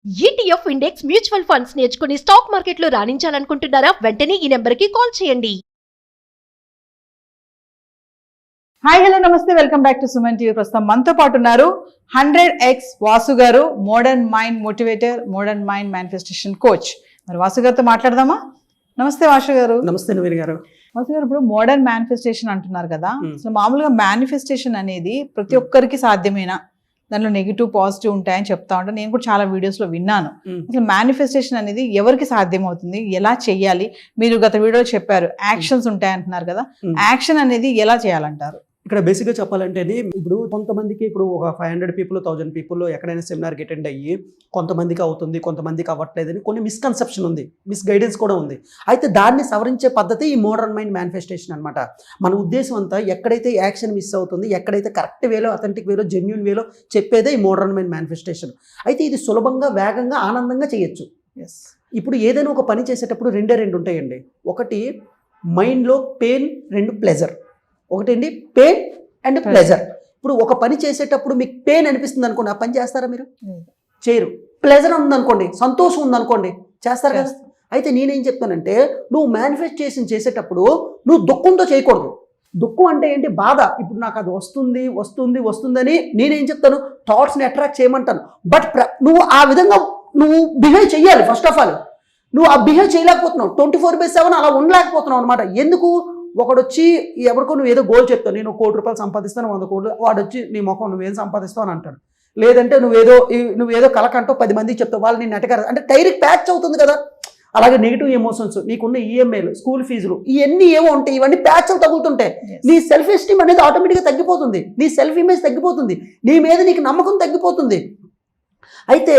ETF index mutual funds నేర్చుకుని stock మార్కెట్లో రాణించాలనుకుంటున్నారా? వెంటనే ఈ నెంబర్కి కాల్ చేయండి. హాయ్ హలో నమస్తే, welcome back to Suman TV. ప్రస్తుతం మనతో పాటు ఉన్నారు 100x వాసు గారు, modern mind motivator, modern mind manifestation coach. మరి వాసు గారితో మాట్లాడదామా? నమస్తే వాసు గారు. నమస్తే నవీన్ గారు. వాసు గారు, ఇప్పుడు మోడర్న్ మేనిఫెస్టేషన్ అంటున్నారు కదా, అసలు మామూలుగా మేనిఫెస్టేషన్ అనేది ప్రతి ఒక్కరికి సాధ్యమేనా? దానిలో నెగిటివ్ పాజిటివ్ ఉంటాయని చెప్తా ఉంటాను. నేను కూడా చాలా వీడియోస్ లో విన్నాను. అసలు మేనిఫెస్టేషన్ అనేది ఎవరికి సాధ్యమవుతుంది, ఎలా చెయ్యాలి? మీరు గత వీడియోలో చెప్పారు యాక్షన్స్ ఉంటాయి అంటున్నారు కదా, యాక్షన్ అనేది ఎలా చేయాలంటారు? ఇక్కడ బేసిక్గా చెప్పాలంటే ఇప్పుడు కొంతమందికి ఇప్పుడు ఒక 500 పీపుల్ 1000 పీపుల్ ఎక్కడైనా సెమినార్కి అటెండ్ అయ్యి కొంతమందికి అవుతుంది, కొంతమందికి అవ్వట్లేదని కొన్ని మిస్కన్సెప్షన్ ఉంది, మిస్ గైడెన్స్ కూడా ఉంది. అయితే దాన్ని సవరించే పద్ధతి ఈ మోడర్న్ మైండ్ మేనిఫెస్టేషన్ అనమాట. మన ఉద్దేశం అంతా ఎక్కడైతే యాక్షన్ మిస్ అవుతుంది, ఎక్కడైతే కరెక్ట్ వేలో, అథెంటిక్ వేలో, జెన్యూన్ వేలో చెప్పేదే ఈ మోడర్న్ మైండ్ మేనిఫెస్టేషన్. అయితే ఇది సులభంగా, వేగంగా, ఆనందంగా చేయొచ్చు. ఇప్పుడు ఏదైనా ఒక పని చేసేటప్పుడు రెండు ఉంటాయండి. ఒకటి మైండ్లో పెయిన్, రెండు ప్లెజర్. ఒకటండి పెయిన్ అండ్ ప్లెజర్. ఇప్పుడు ఒక పని చేసేటప్పుడు మీకు పెయిన్ అనిపిస్తుంది అనుకోండి, ఆ పని చేస్తారా? మీరు చేయరు. ప్లెజర్ ఉందనుకోండి, సంతోషం ఉందనుకోండి, చేస్తారు కదా. అయితే నేనేం చెప్తానంటే, నువ్వు మేనిఫెస్టేషన్ చేసేటప్పుడు నువ్వు దుఃఖంతో చేయకూడదు. దుఃఖం అంటే ఏంటి? బాధ. ఇప్పుడు నాకు అది వస్తుందని నేనేం చెప్తాను, థాట్స్ని అట్రాక్ట్ చేయమంటాను. బట్ నువ్వు ఆ విధంగా నువ్వు బిహేవ్ చెయ్యాలి. ఫస్ట్ ఆఫ్ ఆల్ నువ్వు ఆ బిహేవ్ చేయలేకపోతున్నావు, 24/7 అలా ఉండలేకపోతున్నావు అనమాట. ఎందుకు? ఒకడు వచ్చి ఎవరికో నువ్వు ఏదో గోల్ చెప్తావు, నేను 1 కోటి రూపాయలు సంపాదిస్తాను, 100 కోట్లు. వాడు వచ్చి నీ ముఖం నువ్వేం సంపాదిస్తావు అని అంటాడు. లేదంటే నువ్వేదో కలకంటో 10 మందికి చెప్తావు, వాళ్ళు నేను నెట్టగారు అంటే డైరెక్ట్ ప్యాచ్ అవుతుంది కదా. అలాగే నెగిటివ్ ఎమోషన్స్, నీకున్న ఈఎంఐలు, స్కూల్ ఫీజులు, ఇవన్నీ ఏమో ఉంటాయి, ఇవన్నీ ప్యాచ్లు తగులుతుంటాయి. నీ సెల్ఫ్ ఎస్టీమ్ అనేది ఆటోమేటిక్గా తగ్గిపోతుంది, నీ సెల్ఫ్ ఇమేజ్ తగ్గిపోతుంది, నీ మీద నీకు నమ్మకం తగ్గిపోతుంది. అయితే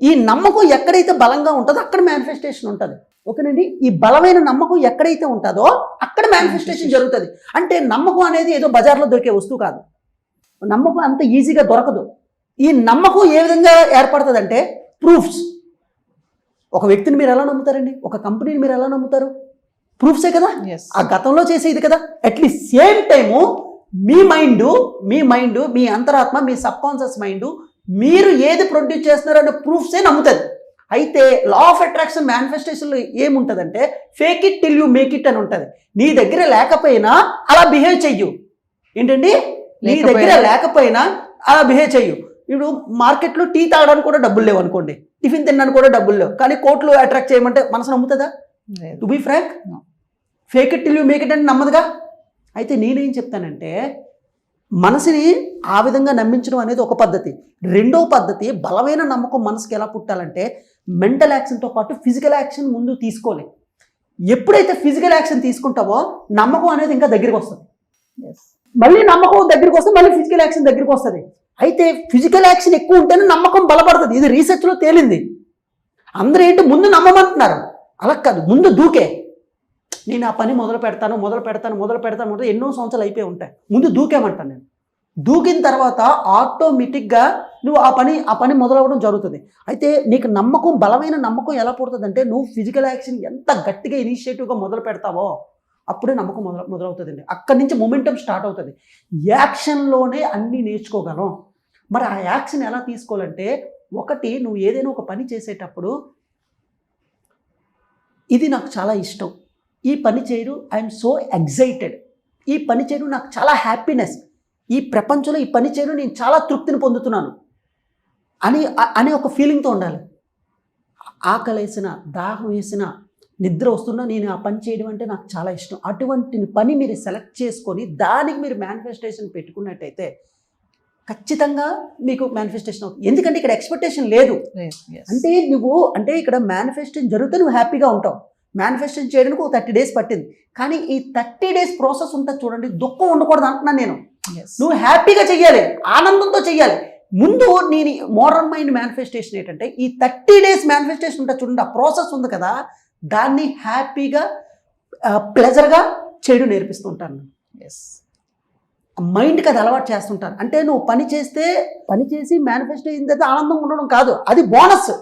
ఈ నమ్మకం ఎక్కడైతే బలంగా ఉంటుందో అక్కడ మేనిఫెస్టేషన్ ఉంటుంది. ఓకేనండి. ఈ బలమైన నమ్మకం ఎక్కడైతే ఉంటుందో అక్కడ మేనిఫెస్టేషన్ జరుగుతుంది. అంటే నమ్మకం అనేది ఏదో బజార్లో దొరికే వస్తువు కాదు. నమ్మకం అంత ఈజీగా దొరకదు. ఈ నమ్మకం ఏ విధంగా ఏర్పడుతుంది అంటే ప్రూఫ్స్. ఒక వ్యక్తిని మీరు ఎలా నమ్ముతారండి? ఒక కంపెనీని మీరు ఎలా నమ్ముతారు? ప్రూఫ్సే కదా. ఆ గతంలో చేసేది కదా. అట్లీస్ట్ సేమ్ టైము మీ మైండ్, మీ అంతరాత్మ, మీ సబ్కాన్షియస్ మైండ్ మీరు ఏది ప్రొడ్యూస్ చేస్తున్నారో అనే ప్రూఫ్సే నమ్ముతుంది. అయితే లా ఆఫ్ అట్రాక్షన్ మేనిఫెస్టేషన్లో ఏముంటుందంటే fake it till you make it అని ఉంటుంది. నీ దగ్గర లేకపోయినా అలా బిహేవ్ చెయ్యు. ఏంటండి? నీ దగ్గర లేకపోయినా అలా బిహేవ్ చెయ్యు. ఇప్పుడు మార్కెట్లో టీ తాగడానికి కూడా డబ్బులు లేవు అనుకోండి, టిఫిన్ తినడానికి కూడా డబ్బులు లేవు, కానీ కోట్లు అట్రాక్ట్ చేయమంటే మనసు నమ్ముతుందా? To be frank, fake it till you make it అంటే నమ్మదుగా. అయితే నేనేం చెప్తానంటే, మనసుని ఆ విధంగా నమ్మించడం అనేది ఒక పద్ధతి. రెండో పద్ధతి, బలమైన నమ్మకం మనసుకి ఎలా పుట్టాలంటే మెంటల్ యాక్షన్తో పాటు ఫిజికల్ యాక్షన్ ముందు తీసుకోవాలి. ఎప్పుడైతే ఫిజికల్ యాక్షన్ తీసుకుంటావో నమ్మకం అనేది ఇంకా దగ్గరికి వస్తుంది. మళ్ళీ నమ్మకం దగ్గరికి వస్తే మళ్ళీ ఫిజికల్ యాక్షన్ దగ్గరికి వస్తుంది. అయితే ఫిజికల్ యాక్షన్ ఎక్కువ ఉంటేనే నమ్మకం బలపడుతుంది. ఇది రీసెర్చ్లో తేలింది. అందరూ ఏంటి ముందు నమ్మమంటున్నారు, అలా కాదు, ముందు దూకే. నేను ఆ పని మొదలు పెడతాను ఎన్నో సంవత్సరాలు అయిపోయి ఉంటాయి, ముందు దూకేమంటాను నేను. దూకిన తర్వాత ఆటోమేటిక్గా నువ్వు ఆ పని మొదలవ్వడం జరుగుతుంది. అయితే నీకు నమ్మకం, బలమైన నమ్మకం ఎలా పుడుతుంది అంటే నువ్వు ఫిజికల్ యాక్షన్ ఎంత గట్టిగా ఇనిషియేటివ్గా మొదలు పెడతావో అప్పుడే నమ్మకం మొదలవుతుందండి. అక్కడి నుంచి మొమెంటం స్టార్ట్ అవుతుంది. యాక్షన్లోనే అన్నీ నేర్చుకోగలం. మరి ఆ యాక్షన్ ఎలా తీసుకోవాలంటే, ఒకటి, నువ్వు ఏదైనా ఒక పని చేసేటప్పుడు ఇది నాకు చాలా ఇష్టం, ఈ పని చేయడం ఐఎమ్ సో ఎగ్జైటెడ్, ఈ పని చేయడం నాకు చాలా హ్యాపీనెస్, ఈ ప్రపంచంలో ఈ పని చేయడం నేను చాలా తృప్తిని పొందుతున్నాను అని ఒక ఫీలింగ్తో ఉండాలి. ఆకలి వేసిన, దాహం వేసిన, నిద్ర వస్తున్నా నేను ఆ పని చేయడం అంటే నాకు చాలా ఇష్టం. అటువంటి పని మీరు సెలెక్ట్ చేసుకొని దానికి మీరు మేనిఫెస్టేషన్ పెట్టుకున్నట్టయితే ఖచ్చితంగా మీకు మేనిఫెస్టేషన్ అవుతుంది. ఎందుకంటే ఇక్కడ ఎక్స్పెక్టేషన్ లేదు. అంటే ఇక్కడ మేనిఫెస్టేషన్ జరిగితే నువ్వు హ్యాపీగా ఉంటావు. మేనిఫెస్టేషన్ చేయడానికి ఒక 30 days పట్టింది, కానీ ఈ 30 days ప్రాసెస్ ఉంటుంది చూడండి, దుఃఖం ఉండకూడదు అంటున్నాను నేను. నువ్వు హ్యాపీగా చెయ్యాలి, ఆనందంతో చెయ్యాలి. ముందు నేను మోడర్న్ మైండ్ మేనిఫెస్టేషన్ ఏంటంటే ఈ 30 days మేనిఫెస్టేషన్ ఉంటుంది చూడండి, ఆ ప్రాసెస్ ఉంది కదా, దాన్ని హ్యాపీగా ప్లెజర్గా చేయడం నేర్పిస్తుంటాను. మైండ్కి అది అలవాటు చేస్తుంటాను. అంటే నువ్వు పని చేసి మేనిఫెస్టో అయిన తర్వాత ఆనందంగా ఉండడం కాదు, అది బోనస్.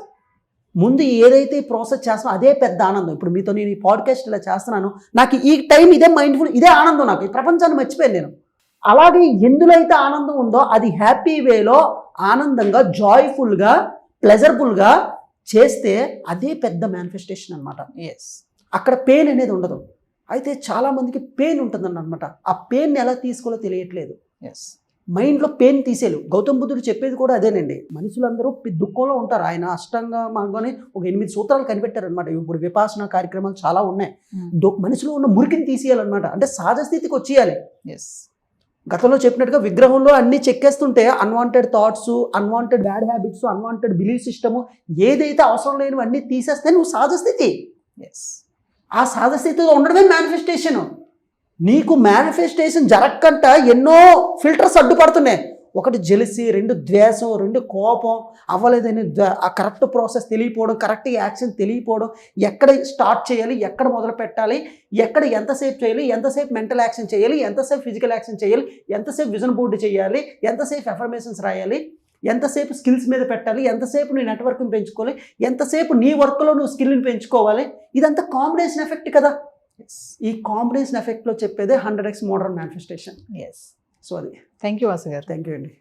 ముందు ఏదైతే ప్రాసెస్ చేస్తానో అదే పెద్ద ఆనందం. ఇప్పుడు మీతో నేను ఈ పాడ్కాస్ట్ ఇలా చేస్తున్నాను, నాకు ఈ టైం ఇదే మైండ్ఫుల్, ఇదే ఆనందం. నాకు ఈ ప్రపంచాన్ని మర్చిపోయాను నేను. అలాగే ఎందులో అయితే ఆనందం ఉందో అది హ్యాపీ వేలో ఆనందంగా, జాయ్ఫుల్గా, ప్లెజర్ఫుల్గా చేస్తే అదే పెద్ద మేనిఫెస్టేషన్ అనమాట. ఎస్ అక్కడ పెయిన్ అనేది ఉండదు. అయితే చాలామందికి పెయిన్ ఉంటుందని అనమాట. ఆ పెయిన్ ఎలా తీసుకోవాలో తెలియట్లేదు. ఎస్ మైండ్లో పెయిన్ తీసేలు. గౌతమ్ బుద్ధుడు చెప్పేది కూడా అదేనండి. మనుషులందరూ దుఃఖంలో ఉంటారు. ఆయన అష్టాంగ మార్గంలోనే ఒక 8 సూత్రాలు కనిపెట్టారనమాట. ఇప్పుడు విపాసన కార్యక్రమాలు చాలా ఉన్నాయి. మనిషిలో ఉన్న మురికిని తీసేయాలన్నమాట. అంటే సహజ స్థితికి వచ్చేయాలి. ఎస్ గతంలో చెప్పినట్టుగా విగ్రహంలో అన్ని చెక్కేస్తుంటే unwanted thoughts, unwanted bad habits, unwanted belief system, ఏదైతే అవసరం లేనివి అన్నీ తీసేస్తే నువ్వు సహజ స్థితి. ఎస్ ఆ సహజ స్థితిలో ఉండడమే మేనిఫెస్టేషన్. నీకు మేనిఫెస్టేషన్ జరగకంట ఎన్నో ఫిల్టర్స్ అడ్డుపడుతున్నాయి. 1 జెలసీ, 2 ద్వేషం, 2 కోపం, అవ్వలేదని ఆ కరెక్ట్ ప్రాసెస్ తెలియపోవడం, కరెక్ట్ యాక్షన్ తెలియపోవడం, ఎక్కడ స్టార్ట్ చేయాలి, ఎక్కడ మొదలు పెట్టాలి, ఎక్కడ ఎంతసేపు చేయాలి, ఎంతసేపు మెంటల్ యాక్షన్ చేయాలి, ఎంతసేపు ఫిజికల్ యాక్షన్ చేయాలి, ఎంతసేపు విజన్ బోర్డు చేయాలి, ఎంతసేపు ఎఫర్మేషన్స్ రాయాలి, ఎంతసేపు స్కిల్స్ మీద పెట్టాలి, ఎంతసేపు నీ నెట్వర్క్ని పెంచుకోవాలి, ఎంతసేపు నీ వర్క్లో నువ్వు స్కిల్ని పెంచుకోవాలి. ఇదంతా కాంబినేషన్ ఎఫెక్ట్ కదా. ఈ కాంబినేషన్ ఎఫెక్ట్లో చెప్పేదే 100x modern manifestation. Yes so అది. Thank you Vasu garu. Thank you అండి.